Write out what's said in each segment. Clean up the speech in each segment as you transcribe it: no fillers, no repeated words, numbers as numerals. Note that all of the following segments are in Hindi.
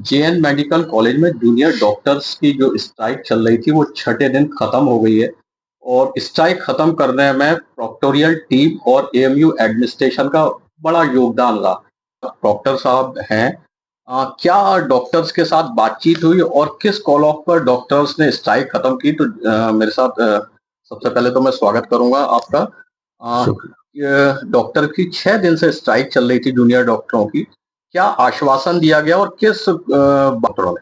जेएन मेडिकल कॉलेज में जूनियर डॉक्टर्स की जो स्ट्राइक चल रही थी वो छठे दिन खत्म हो गई है और स्ट्राइक खत्म करने में प्रोक्टोरियल टीम और एएमयू एडमिनिस्ट्रेशन का बड़ा योगदान रहा। डॉक्टर साहब हैं, क्या डॉक्टर्स के साथ बातचीत हुई और किस कॉल ऑफ पर डॉक्टर्स ने स्ट्राइक खत्म की? तो मेरे साथ सबसे पहले तो मैं स्वागत करूंगा आपका। शुक्र। डॉक्टर की 6 दिन से स्ट्राइक चल रही थी जूनियर डॉक्टरों की, क्या आश्वासन दिया गया और किस डॉक्टरों ने?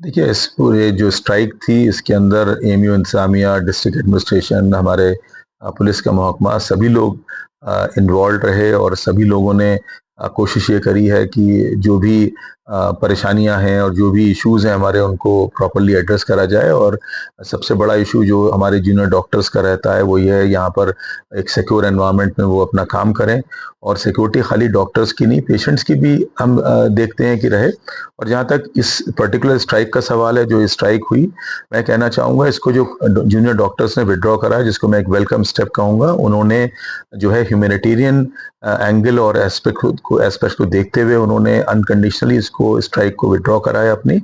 देखिए, इस पूरे जो स्ट्राइक थी इसके अंदर एएमयू इंतजामिया, डिस्ट्रिक्ट एडमिनिस्ट्रेशन, हमारे पुलिस का महकमा, सभी लोग इन्वॉल्व रहे और सभी लोगों ने कोशिश ये करी है कि जो भी परेशानियां हैं और जो भी इश्यूज हैं हमारे, उनको प्रॉपरली एड्रेस करा जाए। और सबसे बड़ा इशू जो हमारे जूनियर डॉक्टर्स का रहता है वो ये है, यहाँ पर एक सिक्योर एनवायरनमेंट में वो अपना काम करें। और सिक्योरिटी खाली डॉक्टर्स की नहीं, पेशेंट्स की भी हम देखते हैं कि रहे। और जहाँ तक इस पर्टिकुलर स्ट्राइक का सवाल है, जो स्ट्राइक हुई, मैं कहना चाहूँगा इसको जो जूनियर डॉक्टर्स ने विड्रॉ करा, जिसको मैं एक वेलकम स्टेप कहूँगा, उन्होंने जो है ह्यूमैनिटेरियन एंगल और एस्पेक्ट को देखते हुए उन्होंने अनकंडीशनली इसको स्ट्राइक को विड्रॉ करा है अपनी।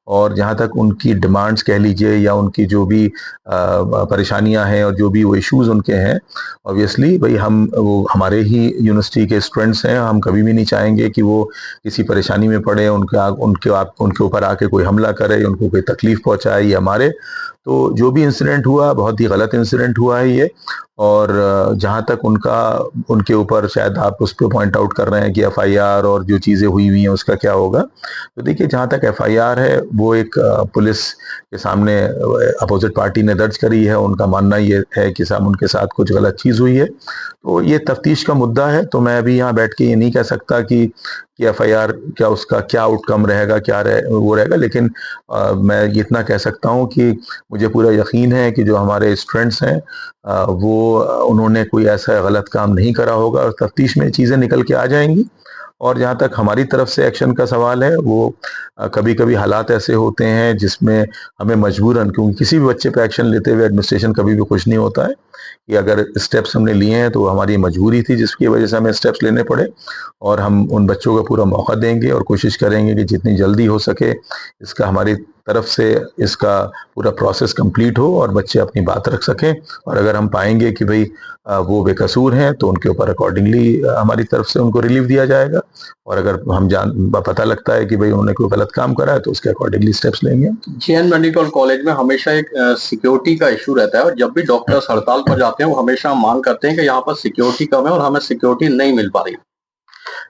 और जहाँ तक उनकी डिमांड्स कह लीजिए या उनकी जो भी परेशानियां हैं और जो भी वो इश्यूज उनके हैं, ऑब्वियसली भाई हम वो हमारे ही यूनिवर्सिटी के स्टूडेंट्स हैं, हम कभी भी नहीं चाहेंगे कि वो किसी परेशानी में पड़े, उनके ऊपर आके कोई हमला करे, उनको कोई तकलीफ पहुंचाए या मारे। तो जो भी इंसिडेंट हुआ बहुत ही गलत इंसिडेंट हुआ है ये। और जहाँ तक उनके ऊपर शायद आप उस पर पॉइंट आउट कर रहे हैं कि एफआईआर और जो चीज़ें हुई हुई हैं उसका क्या होगा, तो देखिए, जहाँ तक एफआईआर है वो एक पुलिस के सामने अपोजिट पार्टी ने दर्ज करी है। उनका मानना ये है कि साहब उनके साथ कुछ गलत चीज़ हुई है, तो ये तफ्तीश का मुद्दा है। तो मैं अभी यहाँ बैठ के ये नहीं कह सकता कि एफआईआर क्या, उसका क्या आउटकम रहेगा, वो रहेगा। लेकिन मैं इतना कह सकता हूँ कि मुझे पूरा यकीन है कि जो हमारे स्टूडेंट्स हैं वो उन्होंने कोई ऐसा गलत काम नहीं करा होगा और तफ्तीश में चीज़ें निकल के आ जाएंगी। और जहाँ तक हमारी तरफ से एक्शन का सवाल है, वो कभी कभी हालात ऐसे होते हैं जिसमें हमें मजबूरन, क्योंकि किसी भी बच्चे पे एक्शन लेते हुए एडमिनिस्ट्रेशन कभी भी खुश नहीं होता है, कि अगर स्टेप्स हमने लिए हैं तो हमारी मजबूरी थी जिसकी वजह से हमें स्टेप्स लेने पड़े। और हम उन बच्चों का पूरा मौका देंगे और कोशिश करेंगे कि जितनी जल्दी हो सके इसका हमारी तरफ से इसका पूरा प्रोसेस कंप्लीट हो और बच्चे अपनी बात रख सकें। और अगर हम पाएंगे कि भाई वो बेकसूर हैं तो उनके ऊपर अकॉर्डिंगली हमारी तरफ से उनको रिलीफ दिया जाएगा। और अगर पता लगता है कि भाई उन्होंने कोई गलत काम करा है तो उसके अकॉर्डिंगली स्टेप्स लेंगे। जेएन मेडिकल कॉलेज में हमेशा एक सिक्योरिटी का इशू रहता है और जब भी डॉक्टर्स हड़ताल पर जाते हैं वो हमेशा मांग करते हैं कि यहाँ पर सिक्योरिटी कम है और हमें सिक्योरिटी नहीं मिल पा रही।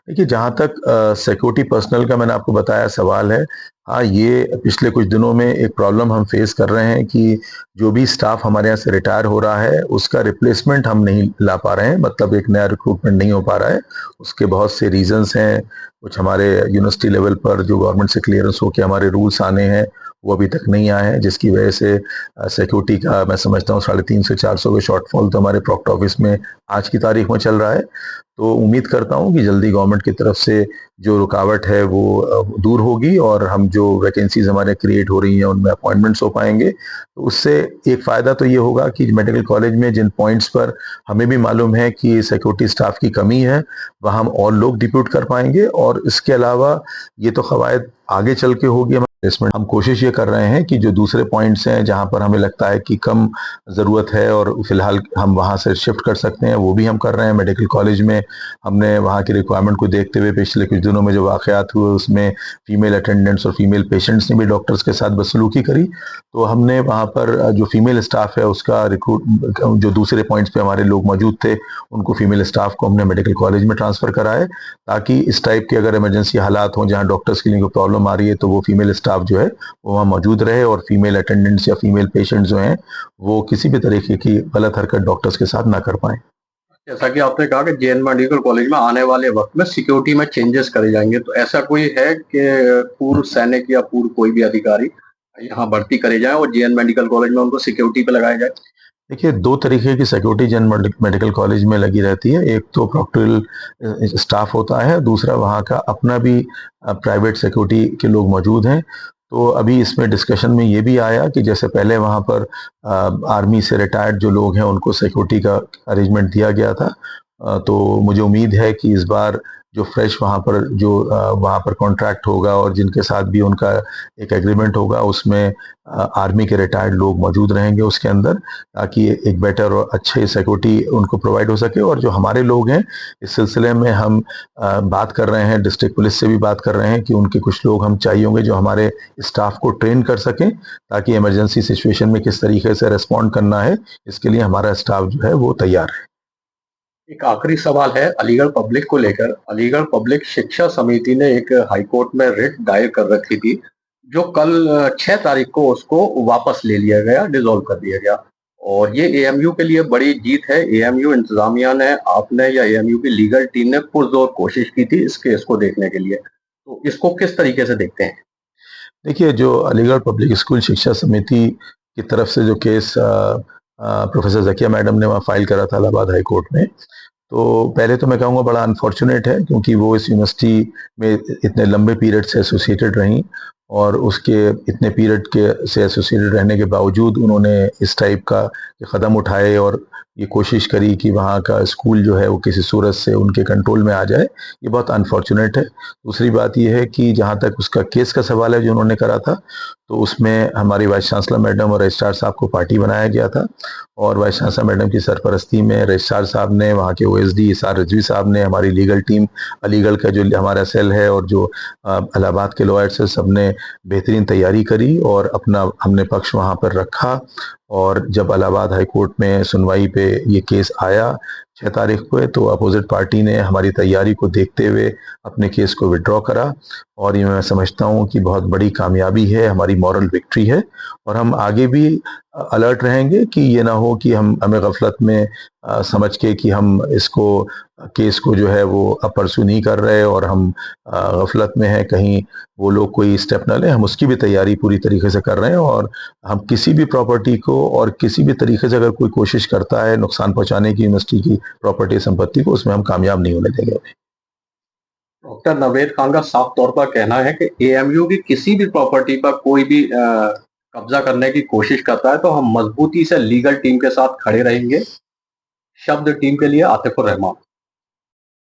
देखिए, जहाँ तक सिक्योरिटी पर्सनल का मैंने आपको बताया सवाल है, हाँ, ये पिछले कुछ दिनों में एक प्रॉब्लम हम फेस कर रहे हैं कि जो भी स्टाफ हमारे यहाँ से रिटायर हो रहा है उसका रिप्लेसमेंट हम नहीं ला पा रहे हैं, मतलब एक नया रिक्रूटमेंट नहीं हो पा रहा है। उसके बहुत से रीजंस हैं। कुछ हमारे यूनिवर्सिटी लेवल पर जो गवर्नमेंट से क्लियरेंस होकर हमारे रूल्स आने हैं वो अभी तक नहीं आए हैं, जिसकी वजह से सिक्योरिटी का मैं समझता हूँ 350 से 400 का शॉर्टफॉल तो हमारे प्रॉक्टर ऑफिस में आज की तारीख में चल रहा है। तो उम्मीद करता हूँ कि जल्दी गवर्नमेंट की तरफ से जो रुकावट है वो दूर होगी और हम जो वैकेंसीज हमारे क्रिएट हो रही हैं उनमें अपॉइंटमेंट्स हो पाएंगे। तो उससे एक फ़ायदा तो ये होगा कि मेडिकल कॉलेज में जिन पॉइंट्स पर हमें भी मालूम है कि सिक्योरिटी स्टाफ की कमी है, वहाँ हम और लोग डिप्यूट कर पाएंगे। और इसके अलावा ये तो कवायद आगे चल के होगी। हम कोशिश ये कर रहे हैं कि जो दूसरे पॉइंट्स हैं जहाँ पर हमें लगता है कि कम ज़रूरत है और फिलहाल हम वहाँ से शिफ्ट कर सकते हैं, वो भी हम कर रहे हैं। मेडिकल कॉलेज में हमने वहाँ की रिक्वायरमेंट को देखते हुए पिछले कुछ दिनों में जो वाक़यात हुए उसमें फीमेल अटेंडेंट्स और फीमेल पेशेंट्स ने भी डॉक्टर्स के साथ बदसलूकी करी, तो हमने वहाँ पर जो फीमेल स्टाफ है उसका रिक्रूट, जो दूसरे पॉइंट्स पे हमारे लोग मौजूद थे उनको फीमेल स्टाफ को हमने मेडिकल कॉलेज में ट्रांसफ़र कराए, ताकि इस टाइप के अगर इमरजेंसी हालात हों जहाँ डॉक्टर्स के लिए कोई प्रॉब्लम आ रही है तो वो फीमेल स्टाफ जो है वो वहाँ मौजूद रहे और फीमेल अटेंडेंट्स या फीमेल पेशेंट्स जो हैं वो किसी भी तरीके की गलत हरकत डॉक्टर्स के साथ ना कर पाए। जैसा कि आपने कहा कि जेएन मेडिकल कॉलेज में आने वाले वक्त में सिक्योरिटी में चेंजेस करे जाएंगे, तो ऐसा कोई है कि पूर्व सैनिक या पूर्व कोई भी अधिकारी यहाँ भर्ती करे जाए और जेएन मेडिकल कॉलेज में उनको सिक्योरिटी पे लगाया जाए? देखिए, दो तरीके की सिक्योरिटी जन मेडिकल कॉलेज में लगी रहती है। एक तो प्रॉक्टोरियल स्टाफ होता है, दूसरा वहाँ का अपना भी प्राइवेट सिक्योरिटी के लोग मौजूद हैं। तो अभी इसमें डिस्कशन में ये भी आया कि जैसे पहले वहाँ पर आर्मी से रिटायर्ड जो लोग हैं उनको सिक्योरिटी का अरेंजमेंट दिया गया था, तो मुझे उम्मीद है कि इस बार जो फ्रेश वहाँ पर कॉन्ट्रैक्ट होगा और जिनके साथ भी उनका एक एग्रीमेंट होगा, उसमें आर्मी के रिटायर्ड लोग मौजूद रहेंगे उसके अंदर, ताकि एक बेटर और अच्छे सिक्योरिटी उनको प्रोवाइड हो सके। और जो हमारे लोग हैं, इस सिलसिले में हम बात कर रहे हैं, डिस्ट्रिक्ट पुलिस से भी बात कर रहे हैं कि उनके कुछ लोग हम चाहिए होंगे जो हमारे स्टाफ को ट्रेन कर सकें, ताकि इमरजेंसी सिचुएशन में किस तरीके से रिस्पॉन्ड करना है, इसके लिए हमारा स्टाफ जो है वो तैयार है। एक आखिरी सवाल है अलीगढ़ पब्लिक को लेकर। अलीगढ़ पब्लिक शिक्षा समिति ने एक हाईकोर्ट में रिट दायर कर रखी थी, जो कल 6 तारीख को उसको वापस ले लिया गया, डिसॉल्व कर दिया गया। और ये एएमयू के लिए बड़ी जीत है। एएमयू इंतजामिया ने, आपने या एएमयू की लीगल टीम ने पुरजोर कोशिश की थी इस केस को देखने के लिए। तो इसको किस तरीके से देखते हैं? देखिए, जो अलीगढ़ पब्लिक स्कूल शिक्षा समिति की तरफ से जो केस प्रोफेसर ज़किया मैडम ने वहाँ फाइल करा था इलाहाबाद हाई कोर्ट में, तो पहले तो मैं कहूँगा बड़ा अनफॉर्चुनेट है, क्योंकि वो इस यूनिवर्सिटी में इतने लंबे पीरियड से एसोसिएटेड रहीं, और उसके इतने पीरियड के से एसोसिएटेड रहने के बावजूद उन्होंने इस टाइप का कदम उठाए और ये कोशिश करी कि वहाँ का स्कूल जो है वो किसी सूरत से उनके कंट्रोल में आ जाए। ये बहुत अनफॉर्चुनेट है। दूसरी बात ये है कि जहाँ तक उसका केस का सवाल है जो उन्होंने करा था, तो उसमें हमारी वाइस चांसलर मैडम और रजिस्ट्रार साहब को पार्टी बनाया गया था, और वाइस चांसलर मैडम की सरपरस्ती में रजिस्ट्रार साहब ने, वहाँ के ओएसडी इसार रिजवी साहब ने, हमारी लीगल टीम अलीगढ़ का जो हमारा सेल है और जो इलाहाबाद के लॉयर्स है, सब ने बेहतरीन तैयारी करी और अपना हमने पक्ष वहाँ पर रखा। और जब इलाहाबाद हाई कोर्ट में सुनवाई पे ये केस आया 6 तारीख को, तो अपोजिट पार्टी ने हमारी तैयारी को देखते हुए अपने केस को विड्रॉ करा, और ये मैं समझता हूँ कि बहुत बड़ी कामयाबी है, हमारी मॉरल विक्ट्री है। और हम आगे भी अलर्ट रहेंगे कि ये ना हो कि हमें गफलत में समझ के कि हम इसको केस को जो है वो अब परसू नहीं कर रहे और हम गफलत में हैं, कहीं वो लोग कोई स्टेप ना लें, हम उसकी भी तैयारी पूरी तरीके से कर रहे हैं। और हम किसी भी प्रॉपर्टी को और किसी भी तरीके से अगर कोई कोशिश करता है नुकसान पहुंचाने की यूनिवर्सिटी की प्रॉपर्टी संपत्ति को, उसमें हम कामयाब नहीं होने देंगे। डॉक्टर नवेद खान का साफ तौर पर कहना है कि एएमयू की किसी भी प्रॉपर्टी पर कोई भी कब्जा करने की कोशिश करता है तो हम मजबूती से लीगल टीम के साथ खड़े रहेंगे। शब्द टीम के लिए आतिफुर रहमान।